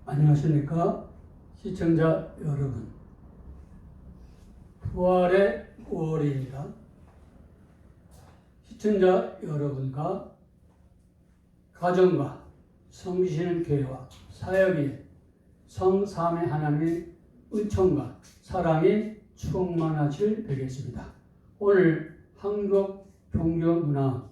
안녕하십니까 시청자 여러분. 부활의 5월입니다. 시청자 여러분과 가정과 섬기시는 교회와 사역에 성삼위 하나님의 은총과 사랑이 충만하실 되겠습니다. 오늘 한국종교문화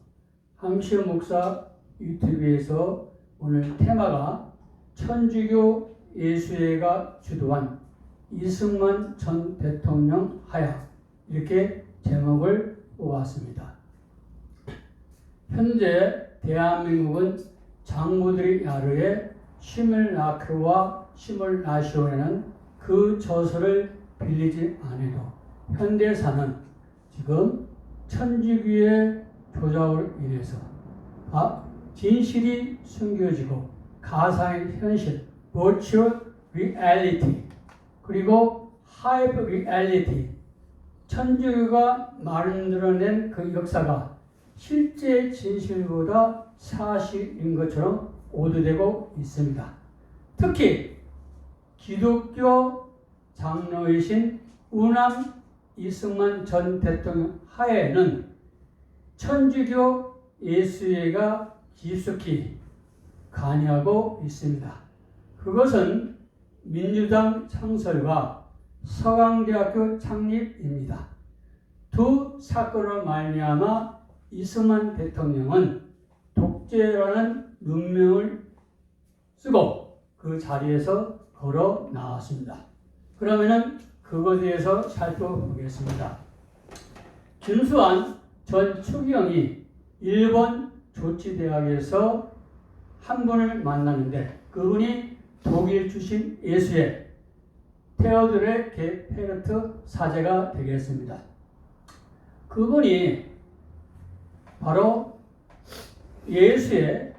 함시호 목사 유튜브에서 오늘 테마가 천주교 예수회가 주도한 이승만 전 대통령 하야, 이렇게 제목을 뽑았습니다. 현재 대한민국은 장모들이 야르에 시뮬라크와 시뮬라시온에는 그 저서를 빌리지 않아도 현대사는 지금 천주교의 조작으로 인해서 진실이 숨겨지고 가상의 현실, virtual reality, 그리고 hype reality, 천주교가 만들어낸 그 역사가 실제 진실보다 사실인 것처럼 오도되고 있습니다. 특히 기독교 장로이신 우남 이승만 전 대통령 하에는 천주교 예수회가 깊숙이 관여하고 있습니다. 그것은 민주당 창설과 서강대학교 창립입니다. 두 사건으로 말미암아 이승만 대통령은 독재라는 문명을 쓰고 그 자리에서 걸어 나왔습니다. 그러면은 그것에 대해서 살펴보겠습니다. 김수환 전 추기경이 일본 조치대학에서 한 분을 만났는데 그분이 독일 출신 예수의 테오드레 게페르트 사제가 되겠습니다. 그분이 바로 예수의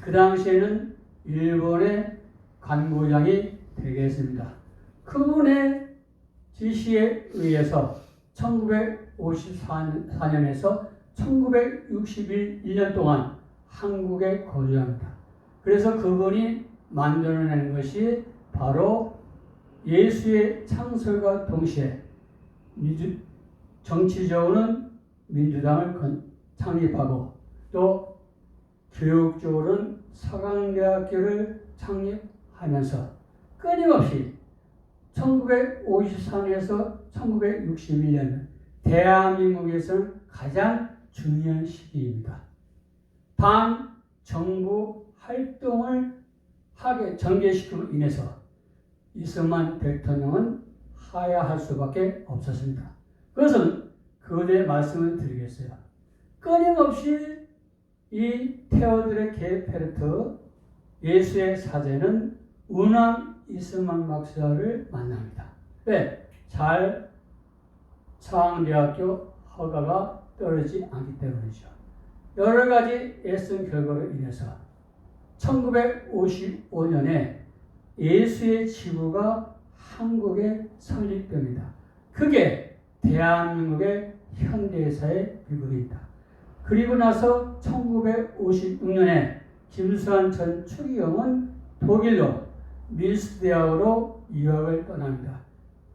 그 당시에는 일본의 간부장이 되겠습니다. 그분의 지시에 의해서 1954년에서 1961년 동안 한국에 거주합니다. 그래서 그분이 만들어낸 것이 바로 예수의 창설과 동시에 정치적으로는 민주당을 창립하고 또 교육적으로는 서강대학교를 창립하면서 끊임없이 1954년에서 1961년 대한민국에서는 가장 중요한 시기입니다. 반정부 활동을 하게 전개시킴으로 인해서 이승만 대통령은 하야할 수밖에 없었습니다. 그것은 그대의 말씀을 드리겠어요. 끊임없이 이 테오드레 게페르트 예수의 사제는 우남 이승만 박사를 만납니다. 왜? 잘 서강대학교 허가가 떨어지지 않기 때문이죠. 여러 가지 애쓴 결과로 인해서 1955년에 예수의 지부가 한국에 설립됩니다. 그게 대한민국의 현대사의 비극입니다. 그리고 나서 1956년에 김수환 전 추기경은 독일로 밀스대학으로 유학을 떠납니다.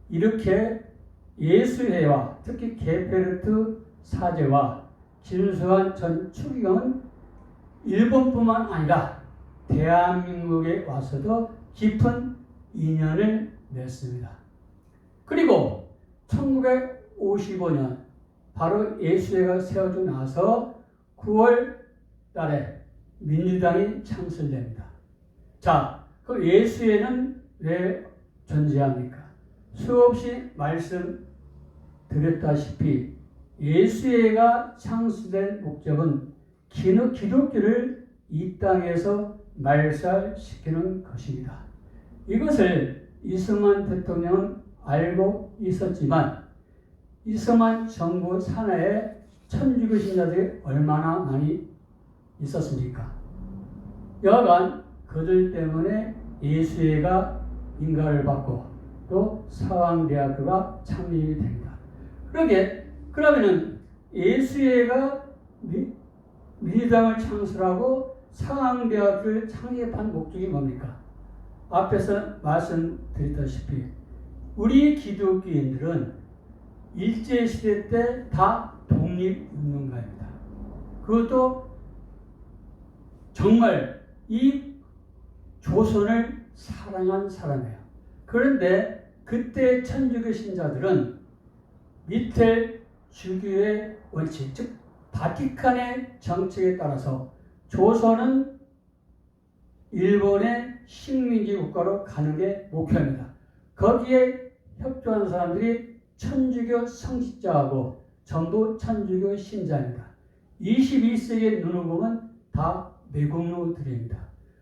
이렇게 예수회와 특히 게페르트 사제와 김수환 전 추기경은 일본뿐만 아니라 대한민국에 와서도 깊은 인연을 맺습니다. 그리고 1955년 바로 예수회가 세워지고 나서 9월 달에 민주당이 창설됩니다. 자, 그 예수회는 왜 존재합니까? 수없이 말씀드렸다시피 예수회가 창설된 목적은 기독교를 이 땅에서 말살시키는 것입니다. 이것을 이승만 대통령은 알고 있었지만 이승만 정부 산하에 천주교 신자들이 얼마나 많이 있었습니까? 여하간 그들 때문에 예수회가 인가를 받고 또 서강대학교가 창립이 됩니다. 그러면은 예수회가 민주당을 창설하고 서강대학교를 창립한 목적이 뭡니까? 앞에서 말씀드렸다시피 우리 기독교인들은 일제시대 때 다 독립운동가입니다. 그것도 정말 이 조선을 사랑한 사람이에요. 그런데 그때 천주교 신자들은 미텔 주교의 원칙, 즉 바티칸의 정책에 따라서 조선은 일본의 식민지 국가로 가는 게 목표입니다. 거기에 협조하는 사람들이 천주교 성직자하고 전부 천주교 신자입니다. 21세기의 눈을 보면 다 매국노들입니다.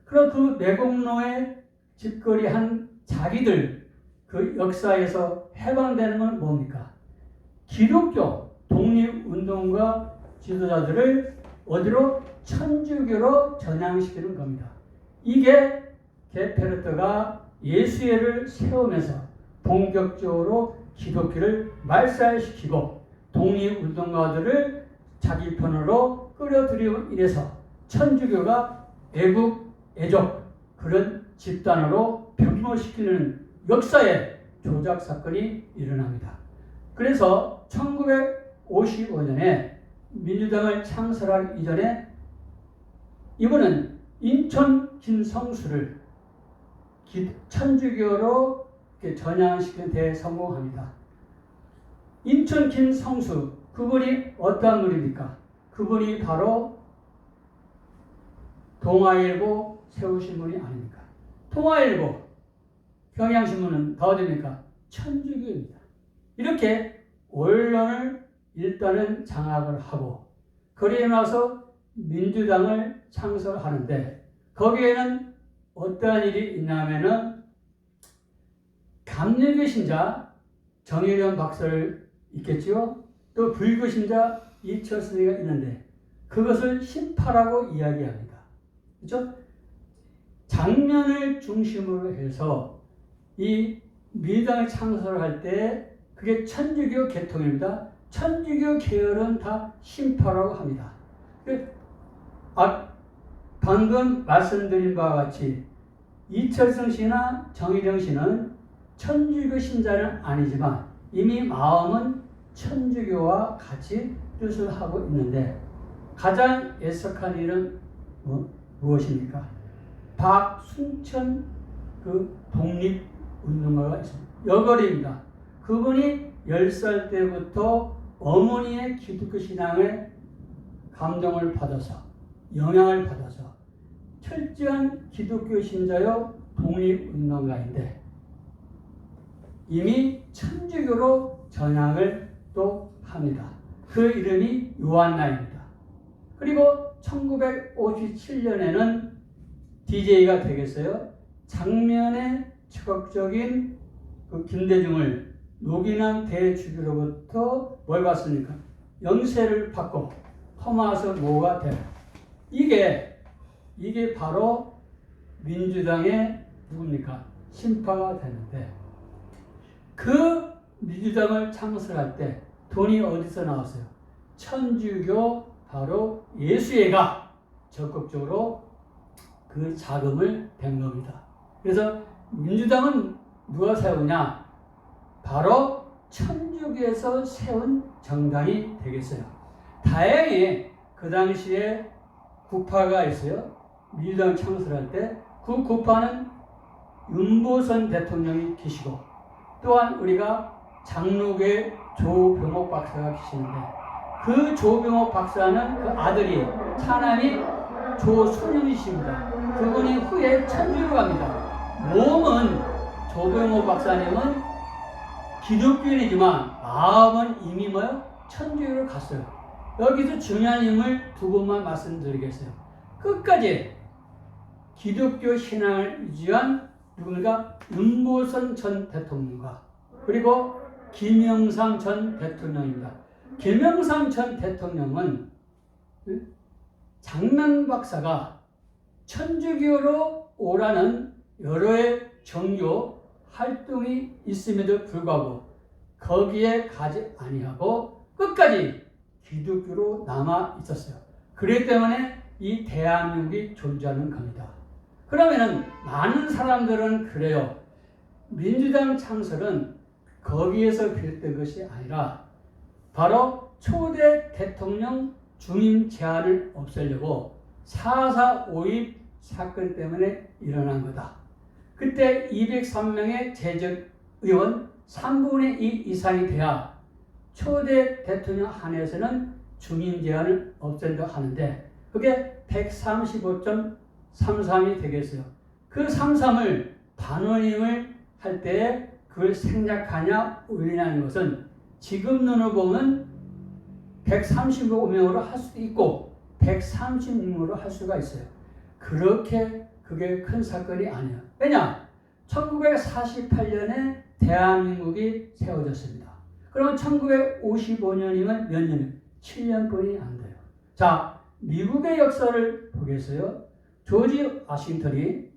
그럼 그 매국노의 짓거리한 자기들 그 역사에서 해방되는 건 뭡니까? 기독교 독립운동가 지도자들을 어디로? 천주교로 전향시키는 겁니다. 이게 게페르트가 예수회를 세우면서 본격적으로 기독교를 말살시키고 독립운동가들을 자기 편으로 끌어들임으로 인해서 천주교가 애국, 애족 그런 집단으로 변모시키는 역사의 조작 사건이 일어납니다. 그래서 1955년에 민주당을 창설하기 이전에 이분은 인천 김성수를 천주교로 전향시키는 데 성공합니다. 인천 김성수 그분이 어떠한 분입니까? 그분이 바로 동아일보 세우신 분이 아닙니까? 동아일보, 경향신문은 다 어디입니까? 천주교입니다. 이렇게 언론을 일단은 장악을 하고 그리고 나서 민주당을 창설하는데 거기에는 어떠한 일이 있냐면은 감리교 신자 정일현 박사를 있겠지요. 또 불교 신자 이철순이가 있는데 그것을 신파라고 이야기합니다. 그렇죠? 장면을 중심으로 해서 이 민주당을 창설할 때 그게 천주교 계통입니다. 천주교 계열은 다 신파라고 합니다. 방금 말씀드린 바와 같이 이철승 씨나 정일영 씨는 천주교 신자는 아니지만 이미 마음은 천주교와 같이 뜻을 하고 있는데 가장 애석한 일은 무엇입니까? 박순천 그 독립운동가가 있습니다. 여걸입니다. 그분이 10살 때부터 어머니의 기독교 신앙에 감동을 받아서 영향을 받아서 철저한 기독교 신자요 독립운동가인데 이미 천주교로 전향을 또 합니다. 그 이름이 요한나입니다. 그리고 1957년에는 DJ가 되겠어요. 장면의 적극적인 그 김대중을 노기남 대주교로부터 뭘 받습니까? 영세를 받고 토마스 모가 돼요. 이게 바로 민주당의 누굽니까? 신파가 되는데 그 민주당을 창설할 때 돈이 어디서 나왔어요? 천주교 바로 예수회가 적극적으로 그 자금을 댄 겁니다. 그래서 민주당은 누가 세우냐? 바로 천주교에서 세운 정당이 되겠어요. 다행히 그 당시에 구파가 있어요. 민주당 창설할 때 그 구파는 윤보선 대통령이 계시고 또한 우리가 장로계 조병옥 박사가 계시는데 그 조병옥 박사는 그 아들이 차남이 조순영이십니다. 그분이 후에 천주로 갑니다. 몸은 조병옥 박사님은 기독교인이지만 마음은 이미 천주교로 갔어요. 여기서 중요한 인물 두 분만 말씀드리겠어요. 끝까지 기독교 신앙을 유지한 누군가 윤보선 전 대통령과 그리고 김영삼 전 대통령입니다. 김영삼 전 대통령은 장난 박사가 천주교로 오라는 여러의 종교 활동이 있음에도 불구하고 거기에 가지 아니하고 끝까지 기독교로 남아 있었어요. 그렇기 때문에 이 대한민국이 존재하는 겁니다. 그러면은 많은 사람들은 그래요. 민주당 창설은 거기에서 비롯된 것이 아니라 바로 초대 대통령 중임 제한을 없애려고 4.4 5.18 사건 때문에 일어난 거다. 그때 203명의 재적 의원 3분의 2 이상이 돼야 초대 대통령 한해에서는 중임 제한을 없앤다고 하는데 그게 135.33이 되겠어요. 그 33을 반원임을 할 때 그걸 생략하냐 올리냐는 것은 지금 눈으로 보면 135명으로 할 수도 있고 136명으로 할 수가 있어요. 그렇게 그게 큰 사건이 아니에요. 왜냐? 1948년에 대한민국이 세워졌습니다. 그러면 1955년이면 몇 년이에요? 7년뿐이 안 돼요. 자, 미국의 역사를 보겠어요. 조지 워싱턴이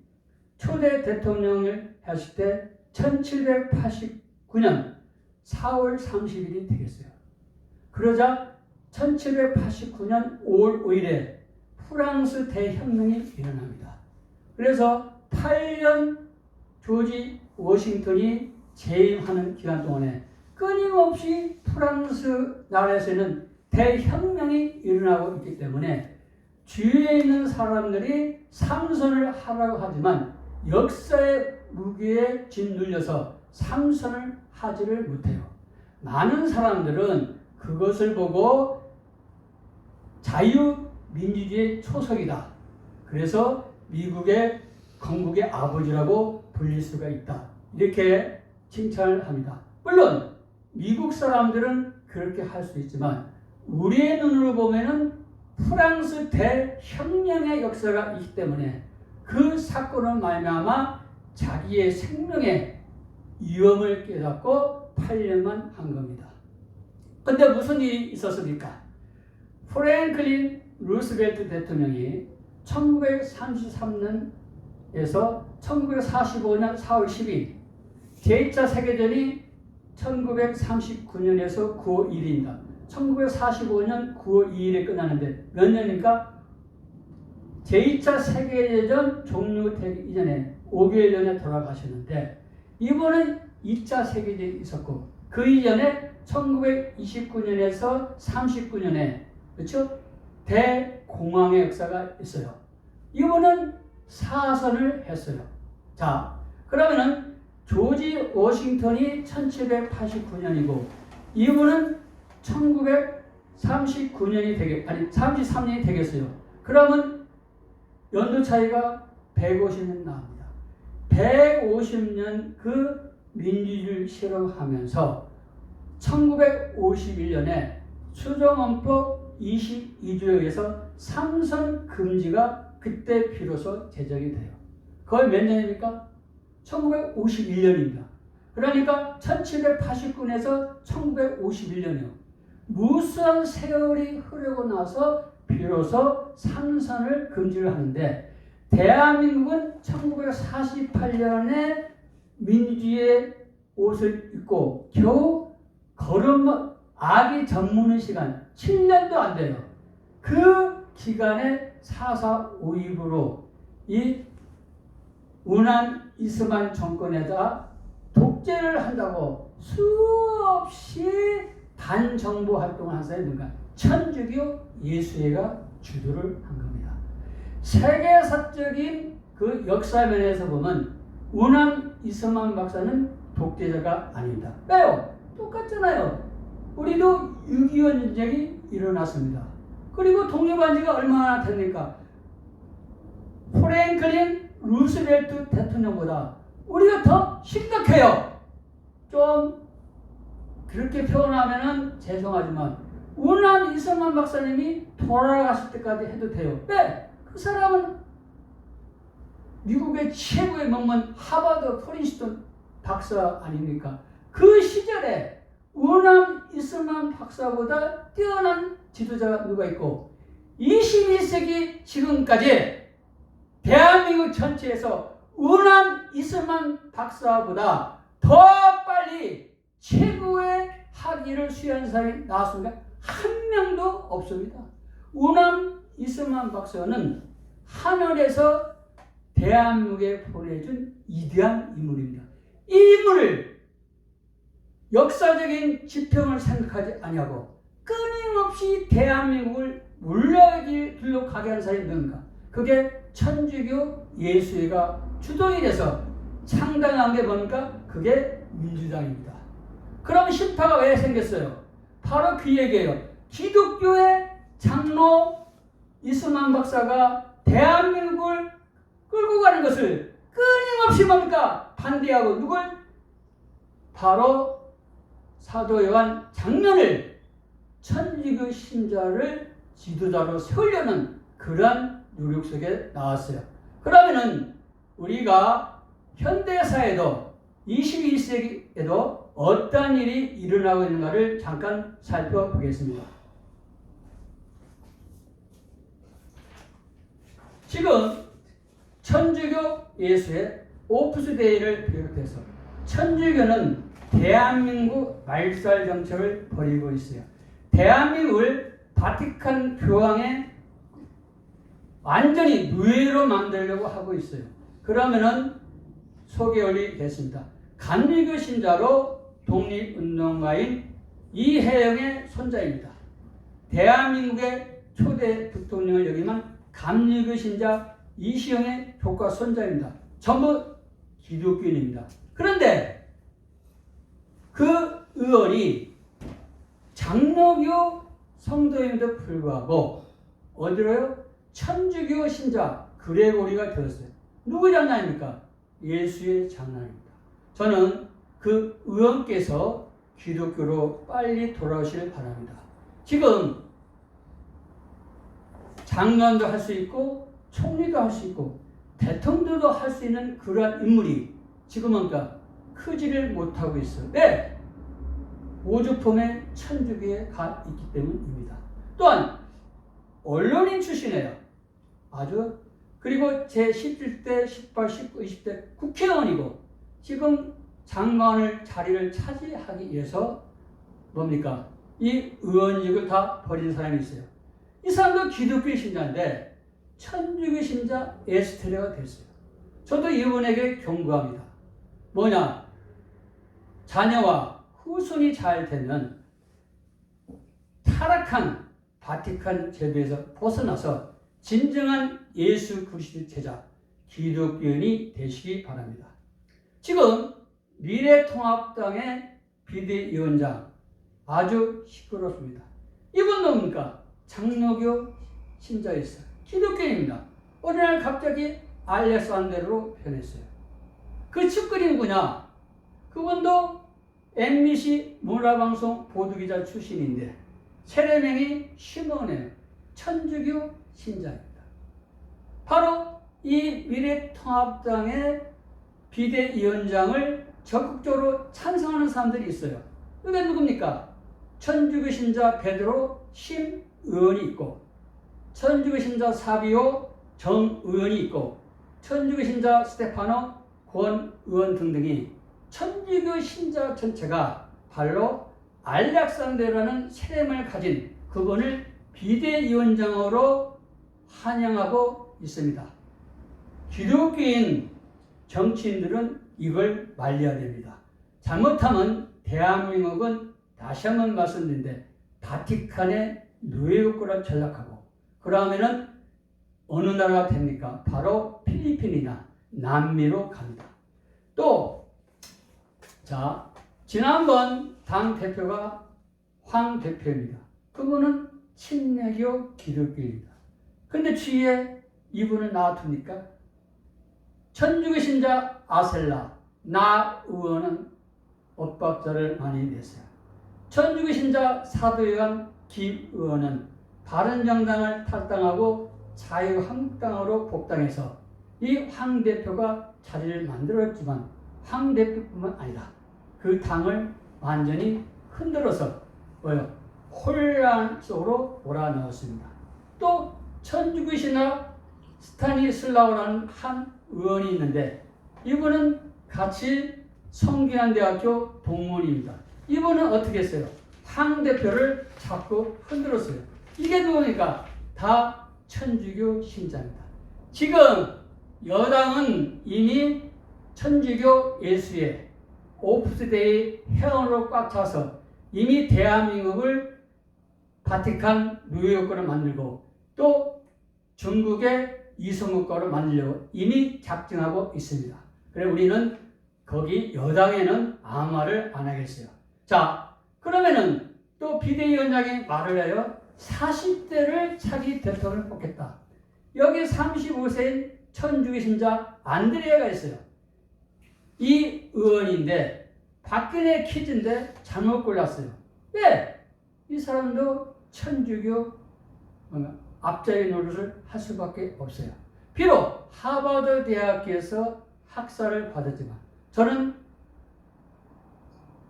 초대 대통령을 했을 때 1789년 4월 30일이 되겠어요. 그러자 1789년 5월 5일에 프랑스 대혁명이 일어납니다. 그래서 8년 조지 워싱턴이 재임하는 기간 동안에 끊임없이 프랑스 나라에서는 대혁명이 일어나고 있기 때문에 주위에 있는 사람들이 삼선을 하라고 하지만 역사의 무게에 짓눌려서 삼선을 하지를 못해요. 많은 사람들은 그것을 보고 자유민주주의의 초석이다. 그래서 미국의 건국의 아버지라고 불릴 수가 있다. 이렇게 칭찬을 합니다. 물론 미국 사람들은 그렇게 할 수 있지만 우리의 눈으로 보면은 프랑스 대혁명의 역사가 있기 때문에 그 사건을 말미암아 자기의 생명의 위험을 깨닫고 8년만 한 겁니다. 근데 무슨 일이 있었습니까? 프랭클린 루스벨트 대통령이 1933년에서 1945년 4월 10일 제2차 세계전이 1939년에서 9월 1일입니다. 1945년 9월 2일에 끝나는데 몇 년입니까? 제2차 세계대전 종료되기 이전에 5개월 전에 돌아가셨는데 이번은 2차 세계대전이 있었고 그 이전에 1929년에서 39년에 그렇죠? 대공황의 역사가 있어요. 이번은 사선을 했어요. 자, 그러면은 조지 워싱턴이 1789년이고 이분은 1939년이 33년이 되겠어요. 그러면 연도 차이가 150년 나옵니다. 150년 그 민주주의를 실험하면서 1951년에 수정헌법 22조에 의해서 삼선 금지가 그때 비로소 제정이 돼요. 거의 몇 년입니까? 1951년입니다. 그러니까 1789년에서 1951년이요. 무수한 세월이 흐르고 나서 비로소 삼선을 금지를 하는데 대한민국은 1948년에 민주주의의 옷을 입고 겨우 아기 젖무는 시간 7년도 안 돼요. 그 기간에 4.4 5.18으로 이 운한 이스만 정권에다 독재를 한다고 수없이 반정부 활동을 한 사람이 누군가? 천주교 예수회가 주도를 한 겁니다. 세계사적인 그 역사면에서 보면 운한 이스만 박사는 독재자가 아닙니다. 왜요? 똑같잖아요. 우리도 6.25 전쟁이 일어났습니다. 그리고 독립한 지가 얼마나 됩니까? 프랭클린 루스벨트 대통령보다 우리가 더 심각해요. 좀 그렇게 표현하면은 죄송하지만 운한 이스만 박사님이 돌아가실 때까지 해도 돼요. 왜? 그 사람은 미국의 최고의 명문 하버드 프린스턴 박사 아닙니까? 그 시절에 운한 이스만 박사보다 뛰어난 지도자가 누가 있고 21세기 지금까지 대한민국 전체에서 운한 이스만 박사보다 더 빨리 최고의 학위를 수여한 사람이 나왔습니까? 한 명도 없습니다. 운한 이스만 박사는 하늘에서 대한민국에 보내준 위대한 인물입니다. 이 인물을 역사적인 지평을 생각하지 아니하고 끊임없이 대한민국을 물러가게 하는 사람이 누군가? 그게 천주교 예수회가 주도이 돼서 창당한 게 뭡니까? 그게 민주당입니다. 그럼 신파가 왜 생겼어요? 바로 그 얘기예요. 기독교의 장로 이스만 박사가 대한민국을 끌고 가는 것을 끊임없이 뭡니까? 반대하고 누굴? 바로 사도 요한 장면을 천주교 신자를 지도자로 세우려는 그러한 노력 속에 나왔어요. 그러면은 우리가 현대사에도 21세기에도 어떤 일이 일어나고 있는가를 잠깐 살펴보겠습니다. 지금 천주교 예수의 오프스데이를 비롯해서 천주교는 대한민국 말살 정책을 벌이고 있어요. 대한민국을 바티칸 교황의 완전히 노예로 만들려고 하고 있어요. 그러면은 소개 올리겠습니다. 감리교 신자로 독립운동가인 이혜영의 손자입니다. 대한민국의 초대 부통령을 역임한 감리교 신자 이시영의 조카 손자입니다. 전부 기독교인입니다. 그런데 그 의원이 장로교 성도임에도 불구하고 어디로요? 천주교 신자 그레고리가 되었어요. 누구 장난입니까? 예수의 장난입니다. 저는 그 의원께서 기독교로 빨리 돌아오시길 바랍니다. 지금 장관도 할 수 있고 총리도 할 수 있고 대통령도 할 수 있는 그러한 인물이 지금은 크지를 못하고 있어요. 왜? 오죽폼에 천주교에 가 있기 때문입니다. 또한 언론인 출신이에요. 아주. 그리고 제17대, 18, 19, 20대 국회의원이고 지금 장관을 자리를 차지하기 위해서 뭡니까? 이 의원직을 다 버린 사람이 있어요. 이 사람도 기독교 신자인데 천주교 신자 에스테레가 됐어요. 저도 이분에게 경고합니다. 뭐냐? 자녀와 후손이 잘 되면 타락한 바티칸 제도에서 벗어나서 진정한 예수 그리스도 제자 기독교인이 되시기 바랍니다. 지금 미래통합당의 비대위원장 아주 시끄럽습니다. 이분 뭡니까? 장로교 신자였어요. 기독교인입니다. 어느 날 갑자기 알렉산데로로 변했어요. 그 측근이 누구냐? 그분도 MBC 문화방송 보도기자 출신인데 세례명이 시몬이에요. 천주교 신자입니다. 바로 이 미래통합당의 비대위원장을 적극적으로 찬성하는 사람들이 있어요. 그게 누굽니까? 천주교 신자 베드로 심 의원이 있고 천주교 신자 사비오 정 의원이 있고 천주교 신자 스테파노 권 의원 등등이 천주교 신자 전체가 바로 알렉산데라는 세례명을 가진 그분을 비대위원장으로 환영하고 있습니다. 기독교인 정치인들은 이걸 말려야 됩니다. 잘못하면 대한민국은 다시 한번 말씀드리는데 바티칸의 노예국가로 전락하고 그러면은 어느 나라가 됩니까? 바로 필리핀이나 남미로 갑니다. 또 지난번 당 대표가 황 대표입니다. 그분은 친내교 기독교입니다. 근데 주위에 이분을 놔둡니까? 천주교 신자 아셀라 나 의원은 엇박자를 많이 냈어요. 천주교 신자 사도요한 김 의원은 바른정당을 탈당하고 자유한국당으로 복당해서 이 황 대표가 자리를 만들었지만 황 대표뿐만 아니라 그 당을 완전히 흔들어서 혼란 속으로 몰아넣었습니다. 또 천주교 신화 스타니슬라우라는 한 의원이 있는데 이분은 같이 성균관대학교 동문입니다. 이분은 어떻게 했어요? 황 대표를 자꾸 흔들었어요. 이게 누구니까? 다 천주교 신자입니다. 지금 여당은 이미 천주교 예수의 오프스데이 회원으로 꽉 차서 이미 대한민국을 바티칸 뉴욕으로 만들고 또 중국의 이소문과로 만들려고 이미 작정하고 있습니다. 그래서 우리는 거기 여당에는 아무 말을 안 하겠어요. 자, 그러면은 또 비대위원장이 말을 해요. 40대를 차기 대통령을 뽑겠다. 여기 35세인 천주교 신자 안드레아가 있어요. 이 의원인데 박근혜 퀴즈인데 잘못 골랐어요. 왜? 이 사람도 천주교 앞자리 노릇을 할 수밖에 없어요. 비록 하버드 대학교에서 학사를 받았지만 저는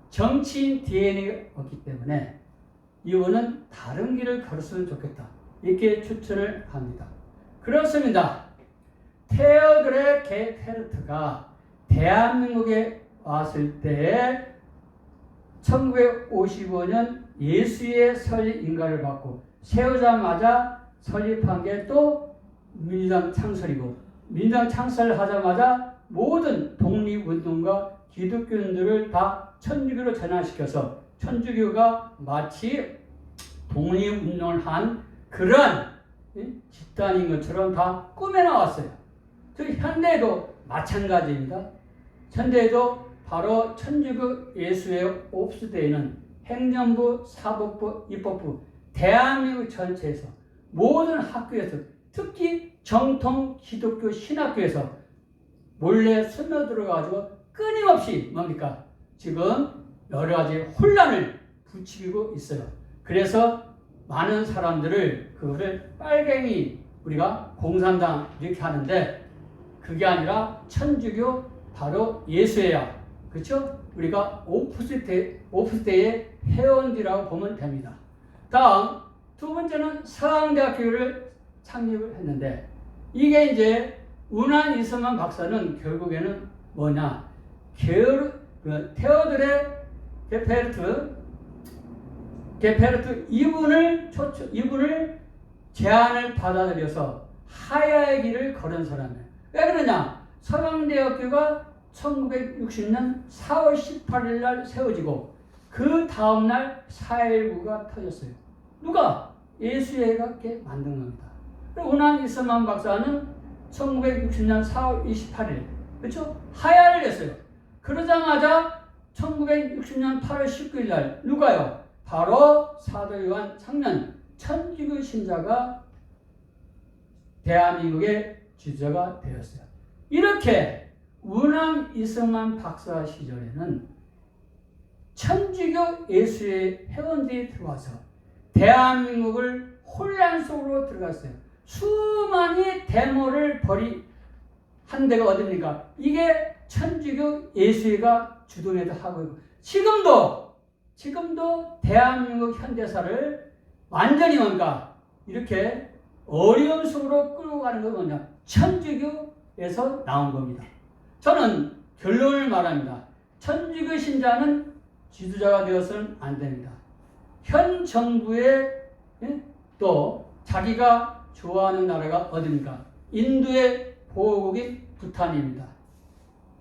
정치인 DNA가 없기 때문에 이분은 다른 길을 걸었으면 좋겠다. 이렇게 추천을 합니다. 그렇습니다. 테오드레 게페르트가 대한민국에 왔을 때 1955년 예수의 설립 인가를 받고 세우자마자 설립한 게 또 민주당 창설이고 민주당 창설하자마자 모든 독립운동가 기독교인들을 다 천주교로 전환시켜서 천주교가 마치 독립운동을 한 그런 집단인 것처럼 다 꾸며나왔어요. 현대에도 마찬가지입니다. 현대에도 바로 천주교 예수의 옵스데이는 행정부, 사법부, 입법부, 대한민국 전체에서 모든 학교에서 특히 정통 기독교 신학교에서 몰래 스며들어가지고 끊임없이 뭡니까? 지금 여러 가지 혼란을 부추기고 있어요. 그래서 많은 사람들을 그거를 빨갱이 우리가 공산당 이렇게 하는데 그게 아니라 천주교 바로 예수예요. 그렇죠? 우리가 오프스데이의 회원들이라고 보면 됩니다. 다음 두 번째는 서강대학교를 창립을 했는데 이게 이제 운한 이서만 박사는 결국에는 뭐냐? 테오드레 게페르트 이분을 제안을 받아들여서 하야의 길을 걸은 사람이에요. 왜 그러냐? 서강대학교가 1960년 4월 18일 날 세워지고 그 다음날 4.19가 터졌어요. 누가? 예수회가 만든 겁니다. 운한 이서만 박사는 1960년 4월 28일 그렇죠? 하야를 했어요. 그러자마자 1960년 8월 19일 날 누가요? 바로 사도 요한 청년 천주교 신자가 대한민국의 지도자가 되었어요. 이렇게 운한 이서만 박사 시절에는 천주교 예수의 회원들이 들어와서 대한민국을 혼란 속으로 들어갔어요. 수많이 데모를 한 데가 어딥니까? 이게 천주교 예수회가 주동해서 하고 있고 지금도 대한민국 현대사를 완전히 뭔가 이렇게 어려움 속으로 끌고 가는 건 뭐냐? 천주교에서 나온 겁니다. 저는 결론을 말합니다. 천주교 신자는 지도자가 되어서는 안 됩니다. 현 정부의 또 자기가 좋아하는 나라가 어디입니까? 인도의 보호국인 부탄입니다.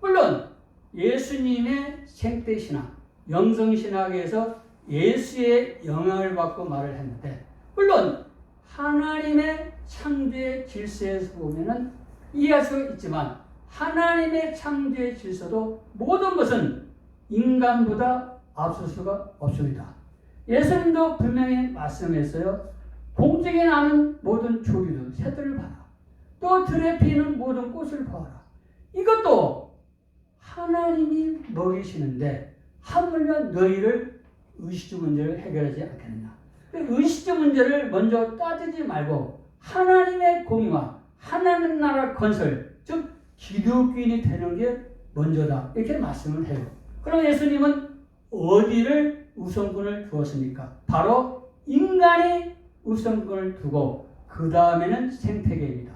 물론 예수님의 생태신학, 영성신학에서 예수의 영향을 받고 말을 했는데 물론 하나님의 창조의 질서에서 보면은 이해할 수 있지만 하나님의 창조의 질서도 모든 것은 인간보다 앞설 수가 없습니다. 예수님도 분명히 말씀했어요. 공중에 나는 모든 조류들, 새들을 봐라. 또 들에 피는 모든 꽃을 보아라. 이것도 하나님이 먹이시는데 하물며 너희를 의식주 문제를 해결하지 않겠느냐. 의식주 문제를 먼저 따지지 말고 하나님의 공의와 하나님 나라 건설, 즉 기독교인이 되는 게 먼저다. 이렇게 말씀을 해요. 그럼 예수님은 어디를 우선권을 두었습니까? 바로 인간이 우선권을 두고 그 다음에는 생태계입니다.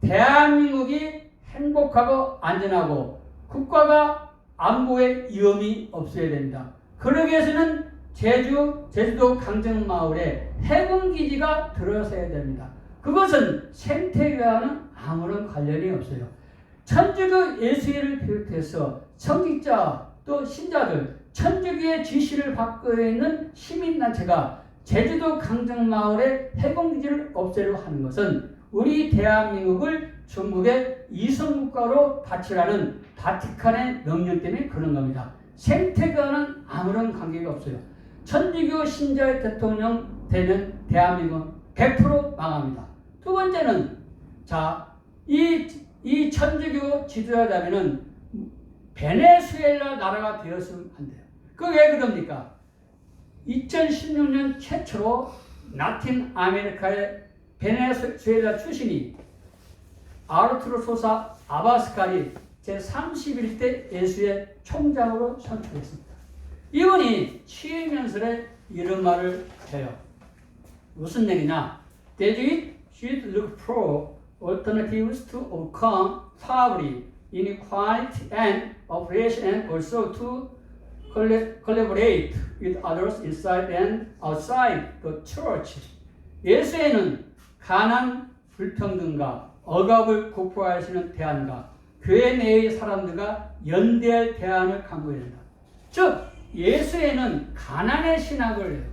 대한민국이 행복하고 안전하고 국가가 안보에 위험이 없어야 됩니다. 그러기 위해서는 제주도 강정마을에 해군기지가 들어서야 됩니다. 그것은 생태계와는 아무런 관련이 없어요. 천주교 예수회를 비롯해서 성직자 또 신자들, 천주교의 지시를 받고 있는 시민단체가 제주도 강정마을의 해공기지를 없애려고 하는 것은 우리 대한민국을 중국의 이성국가로 바치라는 바티칸의 명령 때문에 그런 겁니다. 생태계와는 아무런 관계가 없어요. 천주교 신자의 대통령 되면 대한민국은 100% 망합니다. 두 번째는 이 천주교 지도자라면은 베네수엘라 나라가 되었으면 안 돼요. 그게 왜 그럽니까? 2016년 최초로 라틴 아메리카의 베네수엘라 출신이 아르투로 소사 아바스칼이 제31대 예수의 총장으로 선출했습니다. 이분이 취임연설에 이런 말을 해요. 무슨 얘기냐? That it should look for alternatives to overcome poverty, inequality, and oppression, and also to collaborate with others inside and outside the church. 예수에는 가난, 불평등과 억압을 극복하시는 대안과 교회 내의 사람들과 연대할 대안을 강구해야 된다. 즉 예수에는 가난의 신학을 해요.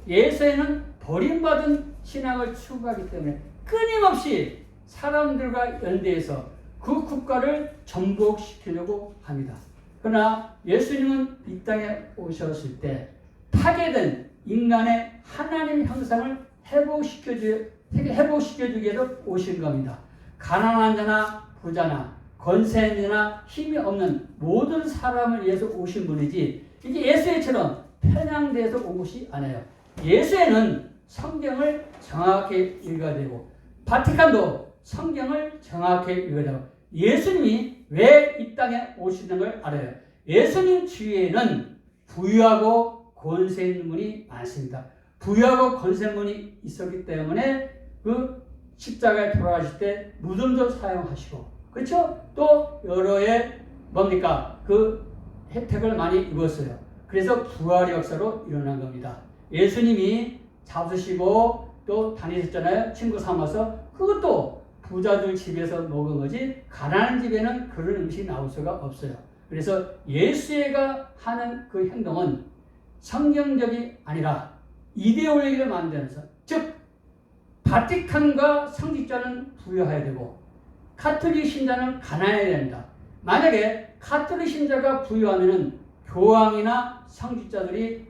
예수에는 버림받은 신학을 추구하기 때문에 끊임없이 사람들과 연대해서 그 국가를 전복시키려고 합니다. 그러나 예수님은 이 땅에 오셨을 때 파괴된 인간의 하나님 형상을 회복시켜주기 위해서 오신 겁니다. 가난한 자나 부자나 권세 있는 자나 힘이 없는 모든 사람을 위해서 오신 분이지 이게 예수처럼 편향돼서 온 것이 아니에요. 예수에는 성경을 정확히 읽어야 되고 바티칸도 성경을 정확히 읽어야 되고 예수님이 왜 이 땅에 오시는 걸 알아요. 예수님 주위에는 부유하고 권세 있는 분이 많습니다. 부유하고 권세 있는 분이 있었기 때문에 그 십자가에 돌아가실 때 무덤도 사용하시고 그렇죠? 또 여러의 그 혜택을 많이 입었어요. 그래서 부활의 역사로 일어난 겁니다. 예수님이 잡수시고 또 다니셨잖아요. 친구 삼아서 그것도 부자들 집에서 먹은 거지 가난한 집에는 그런 음식이 나올 수가 없어요. 그래서 예수가 하는 그 행동은 성경적이 아니라 이데올로기를 만들면서 즉 바티칸과 성직자는 부여해야 되고 카톨릭 신자는 가난해야 된다. 만약에 카톨릭 신자가 부유하면은 교황이나 성직자들이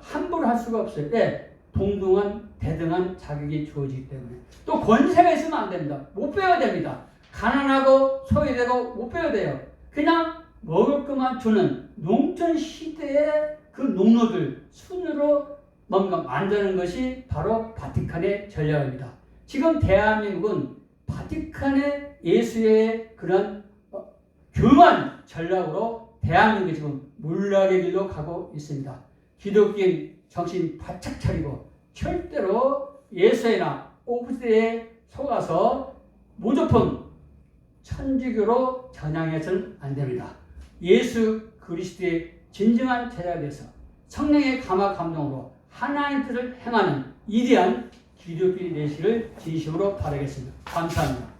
함부로 할 수가 없을 때 동등한 대등한 자격이 주어지기 때문에 또 권세가 있으면 안 됩니다. 못 배워야 됩니다. 가난하고 소외되고 못 배워야 돼요. 그냥 먹을 것만 주는 농촌 시대의 그 농노들 순으로 만드는 것이 바로 바티칸의 전략입니다. 지금 대한민국은 바티칸의 예수의 그런 교만 전략으로 대한민국이 지금 몰락의 길로 가고 있습니다. 기독교인 정신 바짝 차리고 절대로 예수나 오브제에 속아서 무조건 천주교로 전향해서는 안 됩니다. 예수 그리스도의 진정한 제자가 돼서 성령의 감화 감동으로 하나님 뜻을 행하는 위대한 기독교인 되시기를 진심으로 바라겠습니다. 감사합니다.